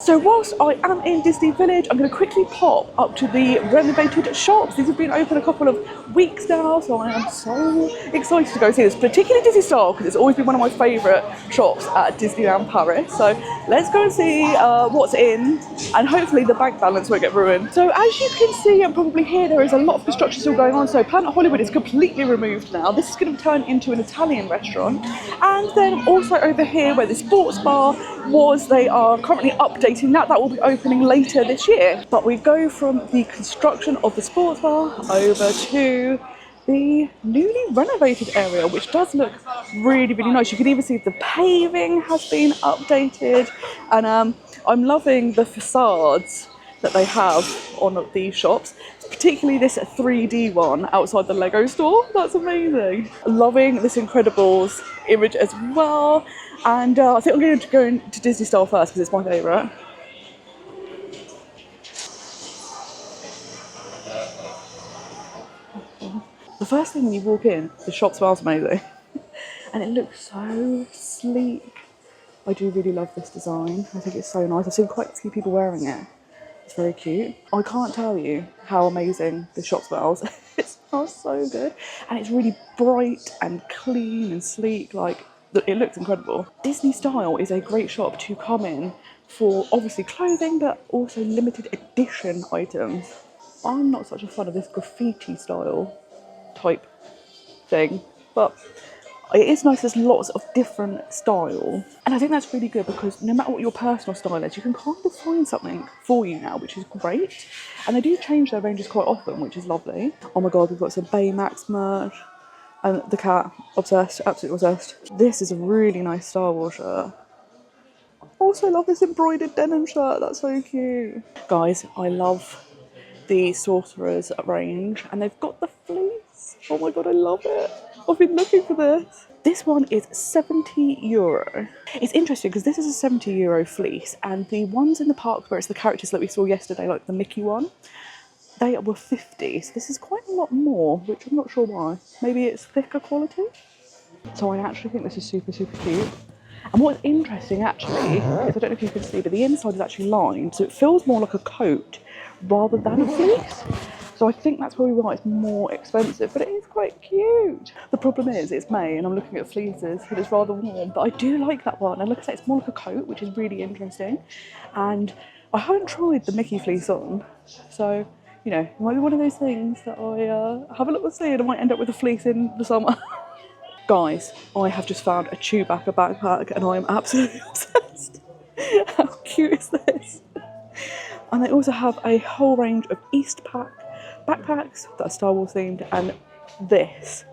So whilst I am in Disney Village, I'm going to quickly pop up to the renovated shops. These have been open a couple of weeks now, so I am so excited to go see this, particularly Disney style, because it's always been one of my favourite shops at Disneyland Paris. So let's go and see what's in, and hopefully the bank balance won't get ruined. So as you can see and probably hear, there is a lot of construction still going on. So Planet Hollywood is completely removed now. This is going to turn into an Italian restaurant. And then also over here where the sports bar was, they are currently updating that. That will be opening later this year. But we go from the construction of the sports bar over to the newly renovated area, which does look really, really nice. You can even see the paving has been updated, and I'm loving the facades that they have on these shops, particularly this 3D one outside the Lego store. That's amazing. Loving this Incredibles image as well. And I think I'm going to go into Disney style first because it's my favourite. The first thing when you walk in, the shop smells amazing. And it looks so sleek. I do really love this design. I think it's so nice. I've seen quite a few people wearing it. It's very cute. I can't tell you how amazing this shop smells. It smells so good. And it's really bright and clean and sleek. Like, it looks incredible. Disney Style is a great shop to come in for obviously clothing, but also limited edition items. I'm not such a fan of this graffiti style type thing, but it is nice. There's lots of different styles, and I think that's really good because no matter what your personal style is, you can kind of find something for you now, which is great. And they do change their ranges quite often, which is lovely. Oh my god, we've got some Baymax merch, and the cat, obsessed, absolutely obsessed. This is a really nice Star Wars shirt. I also love this embroidered denim shirt, that's so cute. Guys, I love the Sorcerer's range, and they've got the fleece. Oh my god, I love it. I've been looking for this. This one is €70. It's interesting because this is a €70 fleece, and the ones in the park where it's the characters that we saw yesterday, like the Mickey one, they were 50, so this is quite a lot more, which I'm not sure why. Maybe it's thicker quality? So I actually think this is super, super cute. And what's interesting actually is, I don't know if you can see, but the inside is actually lined, so it feels more like a coat rather than a fleece. So I think that's probably why it's more expensive, but it is quite cute. The problem is it's May and I'm looking at fleeces and it's rather warm, but I do like that one. And look at it, it's more like a coat, which is really interesting. And I haven't tried the Mickey fleece on, so, you know, it might be one of those things that I have a look and see, and I might end up with a fleece in the summer. Guys, I have just found a Chewbacca backpack and I am absolutely obsessed. How cute is this? And they also have a whole range of Eastpak backpacks that are Star Wars themed, and this,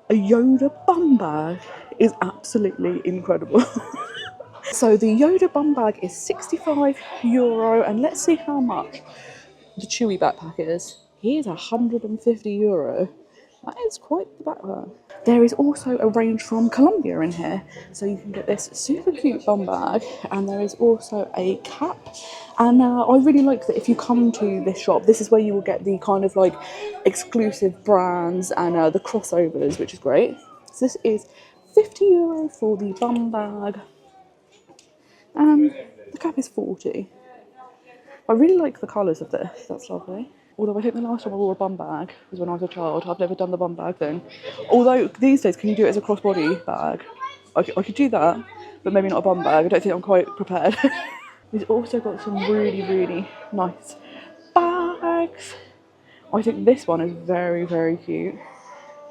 a Yoda bum bag, is absolutely incredible. So the Yoda bum bag is €65, and let's see how much the Chewie backpack is. Here's €150. That is quite the backpack. There is also a range from Columbia in here, so you can get this super cute bum bag, and there is also a cap. And I really like that if you come to this shop, this is where you will get the kind of like exclusive brands and the crossovers, which is great. So this is €50 for the bum bag, and the cap is 40. I really like the colours of this, that's lovely. Although I think the last time I wore a bum bag was when I was a child. I've never done the bum bag thing. Although these days, can you do it as a crossbody bag? I could do that, but maybe not a bum bag. I don't think I'm quite prepared. We've also got some really, really nice bags. I think this one is very, very cute.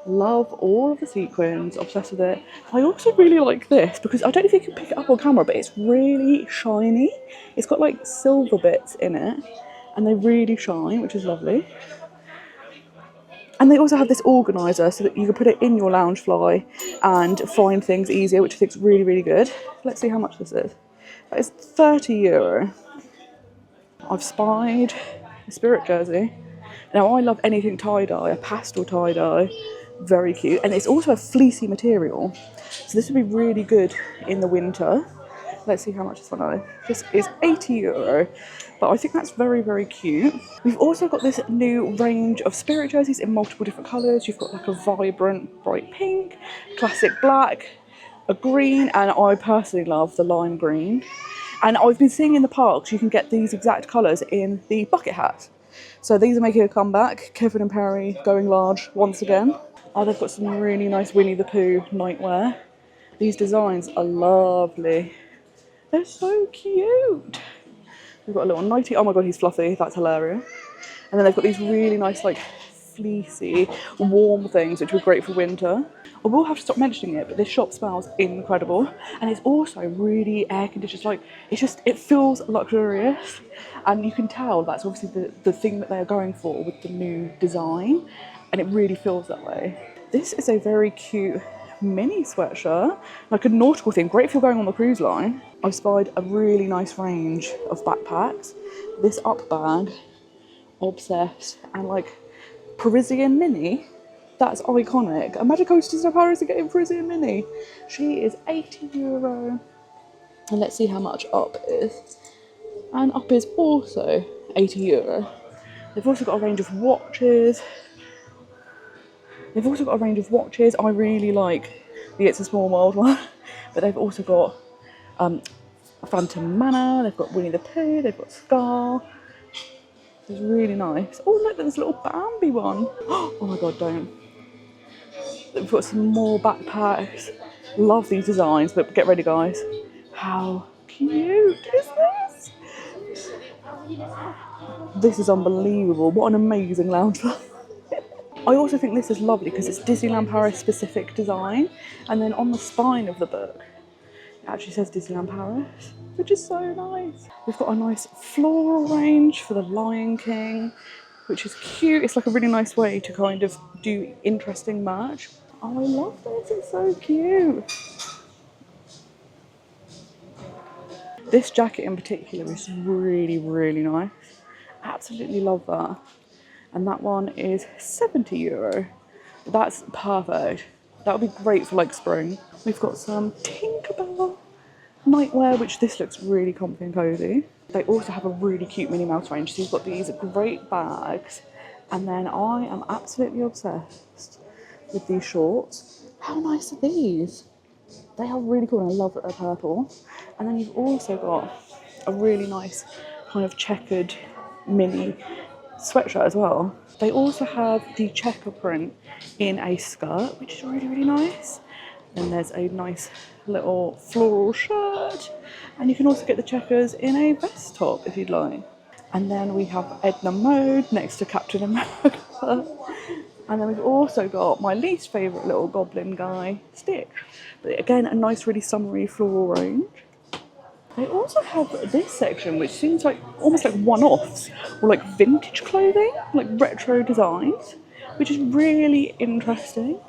Love all of the sequins, obsessed with it. I also really like this because I don't know if you can pick it up on camera, but it's really shiny. It's got like silver bits in it, and they really shine, which is lovely. And they also have this organiser so that you can put it in your Loungefly and find things easier, which I think is really, really good. Let's see how much this is. That is €30. I've spied a Spirit jersey. Now I love anything tie-dye, a pastel tie-dye, very cute. And it's also a fleecy material, so this would be really good in the winter. Let's see how much this one is. This is €80, but I think that's very, very cute. We've also got this new range of Spirit jerseys in multiple different colours. You've got like a vibrant bright pink, classic black, a green, and I personally love the lime green. And I've been seeing in the parks you can get these exact colours in the bucket hat. So these are making a comeback. Kevin and Perry going large once again. Oh, they've got some really nice Winnie the Pooh nightwear. These designs are lovely. They're so cute. We've got a little nightie. Oh my god, he's fluffy. That's hilarious. And then they've got these really nice, like, fleecy, warm things, which were great for winter. I will have to stop mentioning it, but this shop smells incredible. And it's also really air conditioned. Like, it feels luxurious. And you can tell that's obviously the thing that they're going for with the new design. And it really feels that way. This is a very cute mini sweatshirt, like a nautical theme, great if you're going on the cruise line. I've spied a really nice range of backpacks. This up bag, obsessed, and like Parisian mini, that's iconic. Imagine going to Disneyland Paris and getting Parisian mini. She is €80. And let's see how much up is. And up is also €80. They've also got a range of watches. I really like the It's a Small World one, but they've also got Phantom Manor, they've got Winnie the Pooh, they've got Scar. It's really nice. Oh look, there's a little Bambi one. Oh my god, don't. We've got some more backpacks. Love these designs, but get ready guys. How cute is this? This is unbelievable. What an amazing lounge bar. I also think this is lovely because it's Disneyland Paris specific design, and then on the spine of the book it actually says Disneyland Paris, which is so nice. We've got a nice floral range for the Lion King, which is cute. It's like a really nice way to kind of do interesting merch. Oh, I love this, it's so cute. This jacket in particular is really, really nice. Absolutely love that. And that one is €70. That's perfect. That would be great for like spring. We've got some Tinkerbell nightwear, which this looks really comfy and cozy. They also have a really cute Minnie Mouse range. So you've got these great bags. And then I am absolutely obsessed with these shorts. How nice are these? They are really cool and I love that they're purple. And then you've also got a really nice kind of checkered mini sweatshirt as well. They also have the checker print in a skirt, which is really, really nice. Then there's a nice little floral shirt, and you can also get the checkers in a vest top if you'd like. And then we have Edna Mode next to Captain America. And then we've also got my least favourite little goblin guy, Stitch. But again, a nice, really summery floral range. They also have this section, which seems like almost like one-offs, or like vintage clothing, like retro designs, which is really interesting.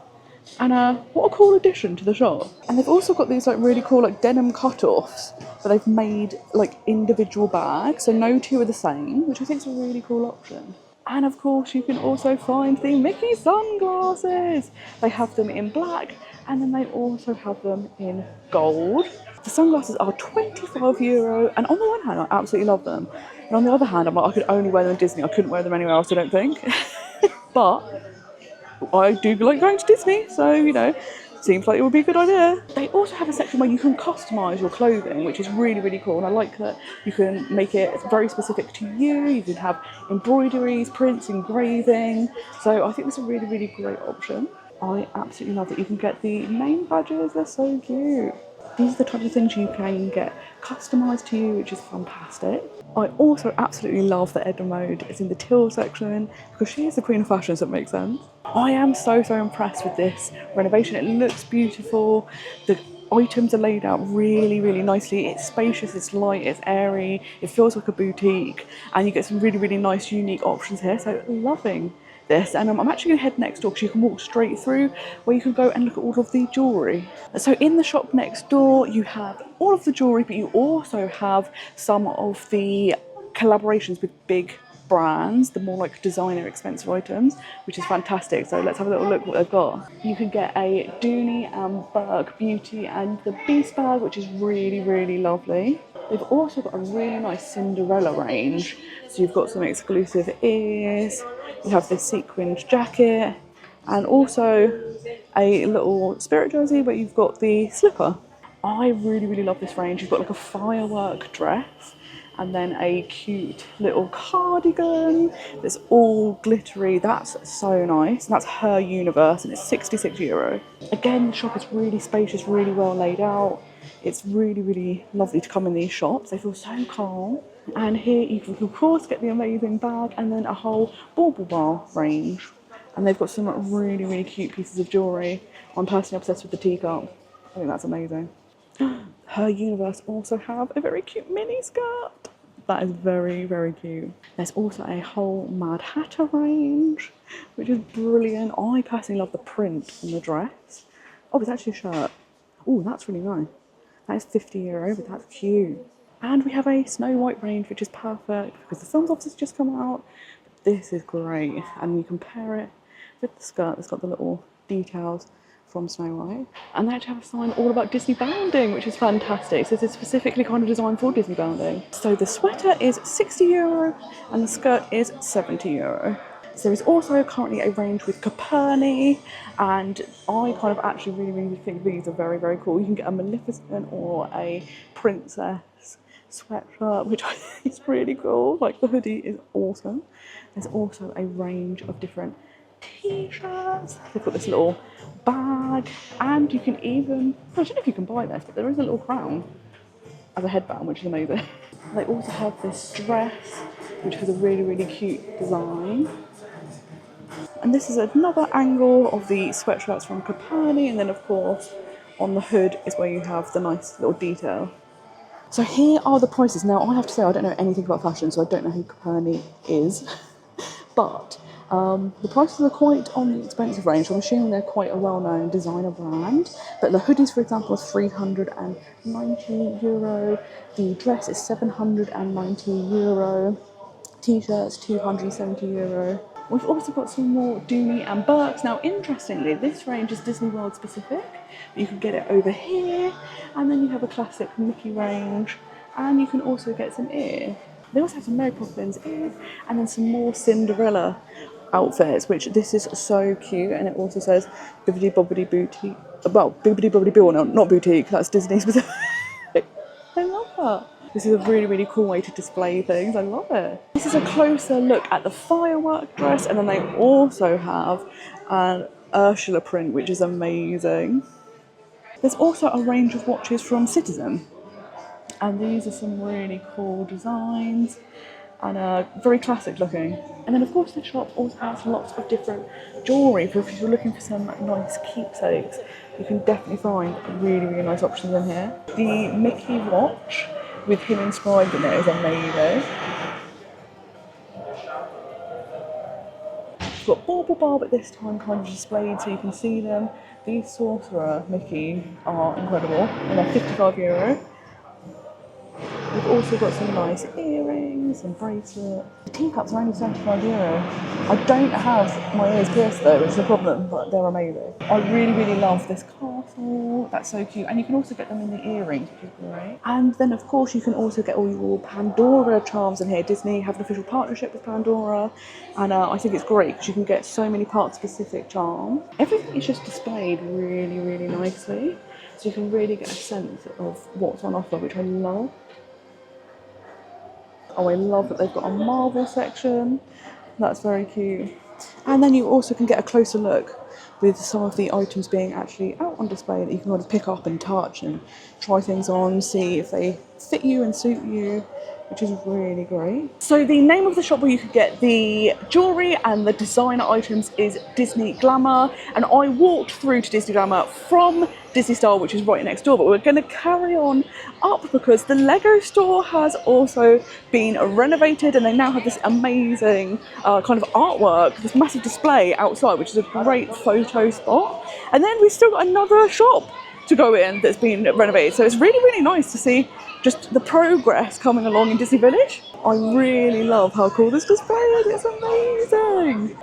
And what a cool addition to the shop. And they've also got these like really cool like denim cut-offs, but they've made like individual bags, so no two are the same, which I think is a really cool option. And of course you can also find the Mickey sunglasses. They have them in black, and then they also have them in gold. The sunglasses are €25, and on the one hand I absolutely love them, and on the other hand I'm like, I could only wear them in Disney, I couldn't wear them anywhere else I don't think. But I do like going to Disney, so you know, seems like it would be a good idea. They also have a section where you can customise your clothing, which is really, really cool, and I like that you can make it very specific to you. You can have embroideries, prints, engraving, so I think this is a really, really great option. I absolutely love that you can get the name badges, they're so cute. These are the types of things you can get customised to you, which is fantastic. I also absolutely love that Edna Mode is in the teal section, because she is the queen of fashion, so it makes sense. I am so impressed with this renovation. It looks beautiful. The items are laid out really, really nicely. It's spacious, it's light, it's airy. It feels like a boutique, and you get some really, really nice, unique options here. So loving this, and I'm actually going to head next door because you can walk straight through where you can go and look at all of the jewellery. So in the shop next door you have all of the jewellery, but you also have some of the collaborations with big brands, the more like designer expensive items, which is fantastic. So let's have a little look what they've got. You can get a Dooney and Burke Beauty and the Beast bag, which is really, really lovely. They've also got a really nice Cinderella range. So you've got some exclusive ears, you have this sequined jacket, and also a little spirit jersey where you've got the slipper. I really love this range. You've got like a firework dress and then a cute little cardigan that's all glittery. That's so nice. And that's Her Universe, and it's €66. Again, the shop is really spacious, really well laid out. It's really lovely to come in these shops. They feel so calm. And here you can of course get the amazing bag and then a whole bauble bar range. And they've got some really cute pieces of jewellery. I'm personally obsessed with the teacup. I think that's amazing. Her Universe also have a very cute mini skirt. That is very cute. There's also a whole Mad Hatter range, which is brilliant. I personally love the print on the dress. Oh, it's actually a shirt. Oh, that's really nice. That is €50, but that's cute. And we have a Snow White range, which is perfect because the film's obviously just come out. This is great, and you compare it with the skirt that's got the little details from Snow White. And they actually have a sign all about Disney bounding, which is fantastic. So this is specifically kind of designed for Disney bounding. So the sweater is €60 and the skirt is €70. So there is also currently a range with Coperni, and I kind of actually really think these are very cool. You can get a Maleficent or a princess sweatshirt, which I think is really cool. Like, the hoodie is awesome. There's also a range of different t-shirts. They've got this little bag, and you can even, I don't know if you can buy this, but there is a little crown as a headband, which is amazing. They also have this dress, which has a really cute design. And this is another angle of the sweatshirts from Coperni, and then of course on the hood is where you have the nice little detail. So here are the prices. Now I have to say I don't know anything about fashion, so I don't know who Coperni is, but the prices are quite on the expensive range. So I'm assuming they're quite a well-known designer brand. But the hoodies, for example, is €390. The dress is €790. T-shirts, €270. We've also got some more Dooney and Burks. Now, interestingly, this range is Disney World specific. You can get it over here, and then you have a classic Mickey range, and you can also get some ear. They also have some Mary Poppins ear, and then some more Cinderella outfits, which this is so cute, and it also says Bibbidi Bobbidi Boutique. Well, Bibbidi Bobbidi Boo, no, not boutique, that's Disney specific. I love that. This is a really cool way to display things. I love it. This is a closer look at the firework dress, and then they also have an Ursula print, which is amazing. There's also a range of watches from Citizen, and these are some really cool designs and very classic looking. And then of course the shop also has lots of different jewellery. For if you're looking for some nice keepsakes, you can definitely find really nice options in here. The Mickey watch with him inscribed in it is amazing. We've got Bauble Bar, but this time kind of displayed so you can see them. These Sorcerer Mickey are incredible, and they're €55. We've also got some nice earrings and bracelets. The teacups are only €75. I don't have my ears pierced though, which is a problem, but they're amazing. I really love this castle. That's so cute. And you can also get them in the earrings, which is great. And then of course you can also get all your Pandora charms in here. Disney have an official partnership with Pandora, and I think it's great because you can get so many park specific charms. Everything is just displayed really nicely, so you can really get a sense of what's on offer, which I love. Oh, I love that they've got a Marvel section. That's very cute. And then you also can get a closer look with some of the items being actually out on display that you can kind of pick up and touch and try things on, see if they fit you and suit you, which is really great. So the name of the shop where you could get the jewellery and the designer items is Disney Glamour, and I walked through to Disney Glamour from Disney Star, which is right next door, but we're going to carry on up because the Lego store has also been renovated, and they now have this amazing kind of artwork, this massive display outside, which is a great photo spot. And then we've still got another shop to go in that's been renovated, so it's really nice to see just the progress coming along in Disney Village. I really love how cool this display is. It's amazing.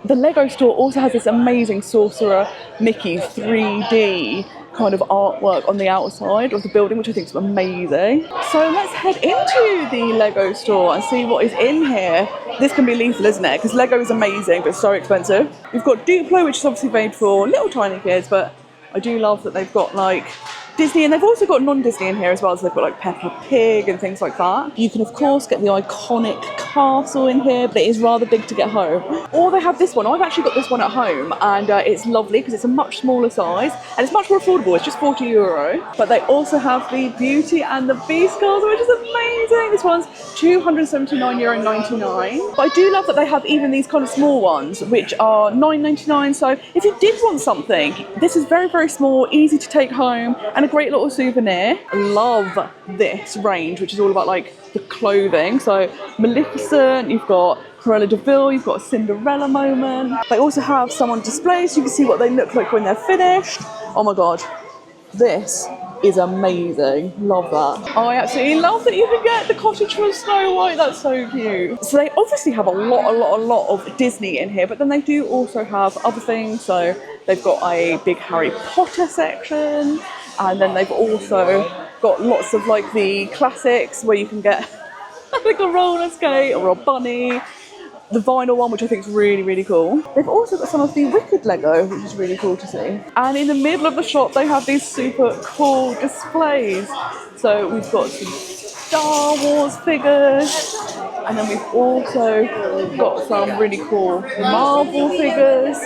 The Lego store also has this amazing Sorcerer Mickey 3D kind of artwork on the outside of the building, which I think is amazing. So let's head into the Lego store and see what is in here. This can be lethal, isn't it? Because Lego is amazing, but so expensive. We've got Duplo, which is obviously made for little tiny kids, but I do love that they've got like Disney, and they've also got non-Disney in here as well, so they've got like Peppa Pig and things like that. You can of course get the iconic castle in here, but it is rather big to get home. Or they have this one. I've actually got this one at home, and it's lovely because it's a much smaller size and it's much more affordable. It's just €40. But they also have the Beauty and the Beast castle, which is amazing. This one's €279.99. But I do love that they have even these kind of small ones, which are $9.99. So if you did want something, this is very, very small, easy to take home, and a great little souvenir. Love this range, which is all about like the clothing. So Maleficent, you've got Cruella de Vil, you've got a Cinderella moment. They also have some on display so you can see what they look like when they're finished. Oh my god, this is amazing. Love that. I absolutely love that you can get the cottage from Snow White. That's so cute. So they obviously have a lot of Disney in here, but then they do also have other things. So they've got a big Harry Potter section, and then they've also got lots of like the classics where you can get like a roller skate or a bunny. The vinyl one, which I think is really, really cool. They've also got some of the Wicked Lego, which is really cool to see. And in the middle of the shop, they have these super cool displays. So we've got some Star Wars figures, and then we've also got some really cool Marvel figures.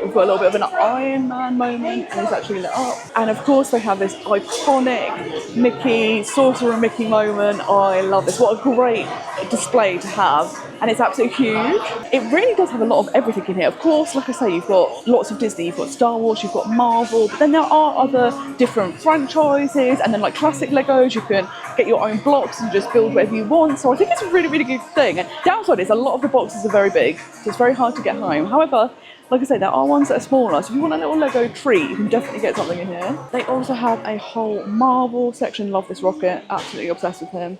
We've got a little bit of an Iron Man moment, and it's actually lit up. And of course they have this iconic Mickey, Sorcerer Mickey moment. I love this. What a great display to have. And it's absolutely huge. It really does have a lot of everything in here. Of course, like I say, you've got lots of Disney, you've got Star Wars, you've got Marvel, but then there are other different franchises, and then like classic Legos, you can get your own blocks and just build whatever you want. So I think it's a really, really good thing. And downside is a lot of the boxes are very big, so it's very hard to get home. However, like I say, there are ones that are smaller, so if you want a little Lego treat, you can definitely get something in here. They also have a whole Marvel section. Love this Rocket, absolutely obsessed with him.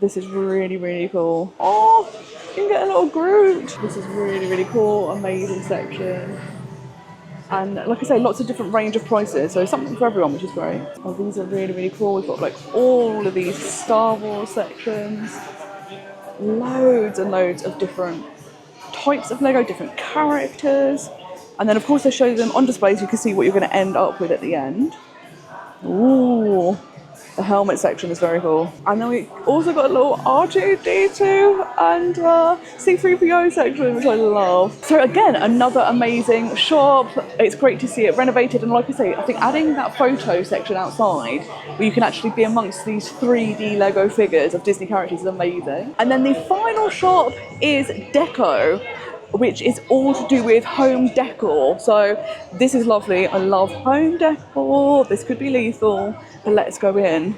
This is really, really cool. Oh, you can get a little Groot. This is really, really cool, amazing section. And like I say, lots of different range of prices, so something for everyone, which is great. Oh, these are really, really cool. We've got like all of these Star Wars sections. Loads and loads of different types of Lego, different characters. And then of course they show them on display so you can see what you're going to end up with at the end. Ooh. The helmet section is very cool. And then we also got a little R2-D2 and C-3PO section, which I love. So again, another amazing shop. It's great to see it renovated. And like I say, I think adding that photo section outside where you can actually be amongst these 3D Lego figures of Disney characters is amazing. And then the final shop is Deco, which is all to do with home decor. So this is lovely. I love home decor. This could be lethal, but let's go in.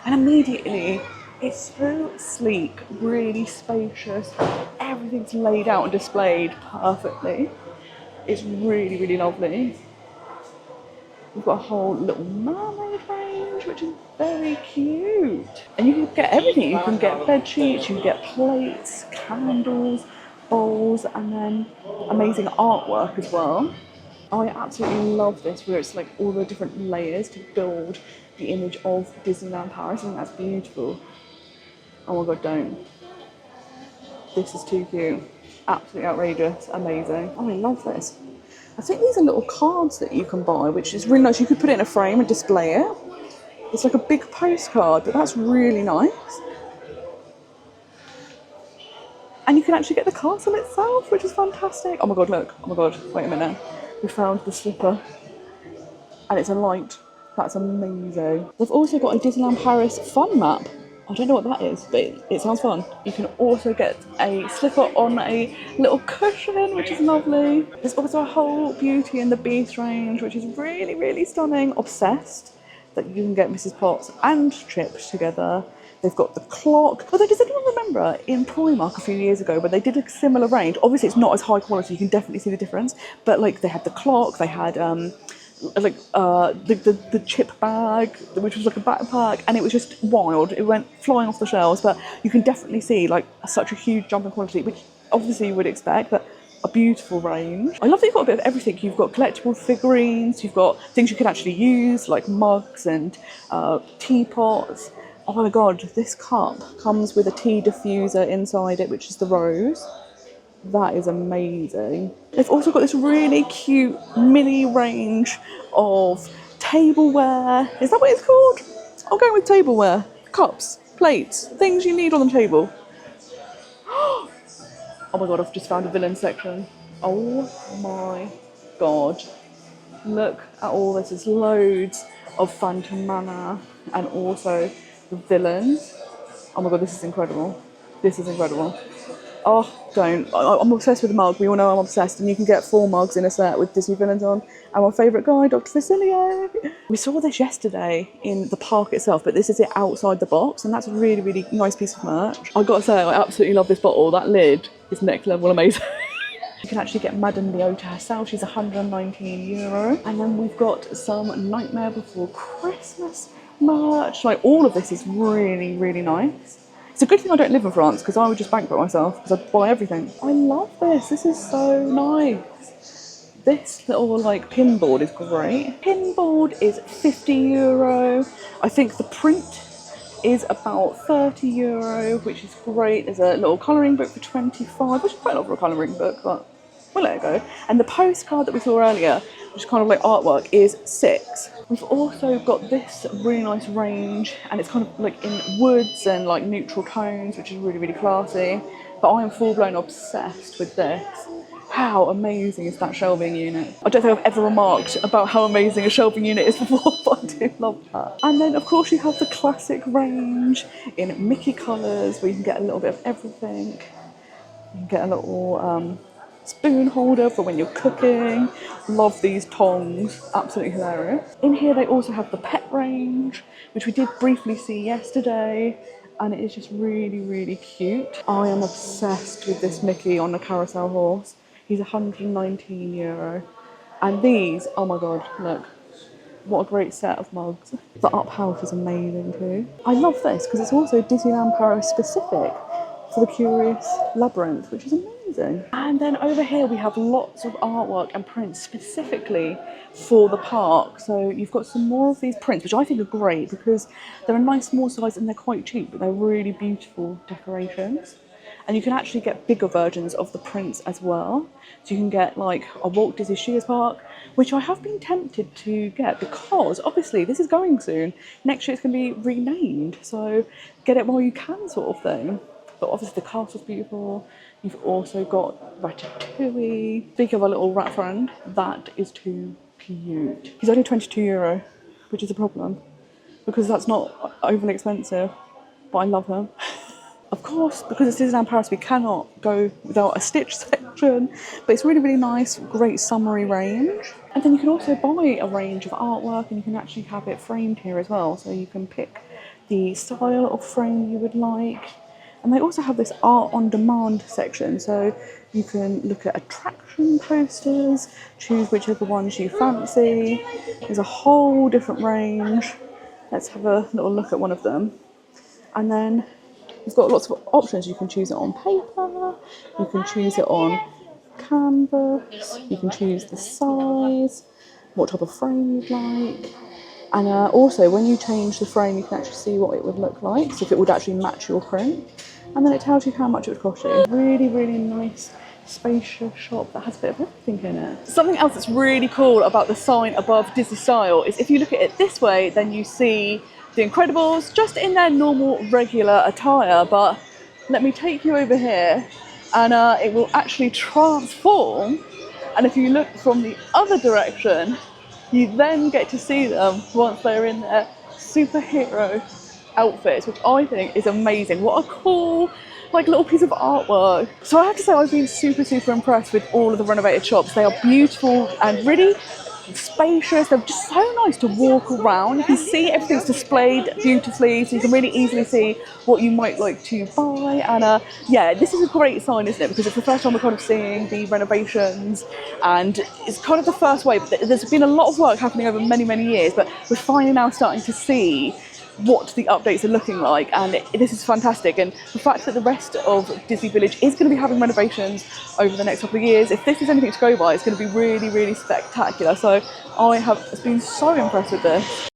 And immediately, it's so sleek, really spacious. Everything's laid out and displayed perfectly. It's really, really lovely. We've got a whole little mermaid range, which is very cute. And you can get everything. You can get bed sheets, you can get plates, candles, bowls, and then amazing artwork as well. I absolutely love this, where it's like all the different layers to build the image of Disneyland Paris. I think that's beautiful. Oh my god, don't. This is too cute. Absolutely outrageous, amazing. Oh, I love this. I think these are little cards that you can buy, which is really nice. You could put it in a frame and display it. It's like a big postcard, but that's really nice. And you can actually get the castle itself, which is fantastic. Oh my god, look. Oh my god, wait a minute. We found the slipper. And it's a light. That's amazing. They've also got a Disneyland Paris fun map. I don't know what that is, but it sounds fun. You can also get a slipper on a little cushion, which is lovely. There's also a whole Beauty and the Beast range, which is really, really stunning. Obsessed that you can get Mrs. Potts and Chip together. They've got the clock. Although, does anyone remember in Primark a few years ago where they did a similar range? Obviously, it's not as high quality. You can definitely see the difference. But like, they had the clock. They had the chip bag, which was like a backpack, and it was just wild. It went flying off the shelves. But you can definitely see like such a huge jump in quality, which obviously you would expect. But a beautiful range. I love that you've got a bit of everything. You've got collectible figurines. You've got things you can actually use, like mugs and teapots. Oh my god, this cup comes with a tea diffuser inside it, which is the rose. That is amazing. They've also got this really cute mini range of tableware. Is that what it's called? I'm going with tableware. Cups, plates, things you need on the table. Oh my god, I've just found a villain section. Oh my god. Look at all this. There's loads of Phantom Manor and also the villains. Oh my god, this is incredible. This is incredible. Oh, don't. I'm obsessed with the mug. We all know I'm obsessed, and you can get 4 mugs in a set with Disney villains on. And my favourite guy, Dr. Facilio. We saw this yesterday in the park itself, but this is it outside the box, and that's a really, really nice piece of merch. I've got to say, I absolutely love this bottle. That lid is next level amazing. You can actually get Madame Leota herself. She's €119. And then we've got some Nightmare Before Christmas merch. Like, all of this is really, really nice. It's a good thing I don't live in France, because I would just bankrupt myself because I'd buy everything. I love this. This is so nice. This little like pin board is great. Pin board is €50. I think the print is about €30, which is great. There's a little colouring book for 25, which is quite a lot for a colouring book, but we'll let it go. And the postcard that we saw earlier, which is kind of like artwork, is £6. We've also got this really nice range, and it's kind of like in woods and like neutral tones, which is really, really classy. But I am full-blown obsessed with this. How amazing is that shelving unit? I don't think I've ever remarked about how amazing a shelving unit is before, but I do love that. And then of course you have the classic range in Mickey colours, where you can get a little bit of everything. You can get a little spoon holder for when you're cooking. Love these tongs, absolutely hilarious. In here they also have the pet range, which we did briefly see yesterday, and it is just really, really cute. I am obsessed with this Mickey on the carousel horse. He's €119. And these, oh my god, look. What a great set of mugs. The up house is amazing too. I love this because it's also Disneyland Paris specific for the Curious Labyrinth, which is amazing. And then over here we have lots of artwork and prints specifically for the park. So you've got some more of these prints, which I think are great because they're a nice small size and they're quite cheap, but they're really beautiful decorations. And you can actually get bigger versions of the prints as well. So you can get like a Walt Disney Studios Park, which I have been tempted to get because obviously this is going soon. Next year it's going to be renamed, so get it while you can, sort of thing. But obviously the castle's beautiful. You've also got Ratatouille. Speaking of a little rat friend, that is too cute. He's only €22, which is a problem because that's not overly expensive, but I love him. Of course, because it's Disneyland Paris, we cannot go without a Stitch section, but it's really, really nice, great summery range. And then you can also buy a range of artwork and you can actually have it framed here as well. So you can pick the style of frame you would like. And they also have this art on demand section, so you can look at attraction posters, choose whichever ones you fancy. There's a whole different range. Let's have a little look at one of them. And then you've got lots of options. You can choose it on paper, you can choose it on canvas, you can choose the size, what type of frame you'd like. And also when you change the frame, you can actually see what it would look like, so if it would actually match your print. And then it tells you how much it would cost you. Really, really nice, spacious shop that has a bit of everything in it. Something else that's really cool about the sign above Disney Style is if you look at it this way, then you see the Incredibles just in their normal, regular attire. But let me take you over here and it will actually transform. And if you look from the other direction, you then get to see them once they're in their superhero outfits, which I think is amazing. What a cool like little piece of artwork. So I have to say I've been super, super impressed with all of the renovated shops. They are beautiful and really spacious. They're just so nice to walk around. You can see everything's displayed beautifully, so you can really easily see what you might like to buy. And yeah, this is a great sign, isn't it? Because it's the first time we're kind of seeing the renovations, and it's kind of the first wave. There's been a lot of work happening over many, many years, but we're finally now starting to see what the updates are looking like, and this is fantastic. And the fact that the rest of Disney Village is going to be having renovations over the next couple of years, if this is anything to go by, it's going to be really, really spectacular. So I have been so impressed with this.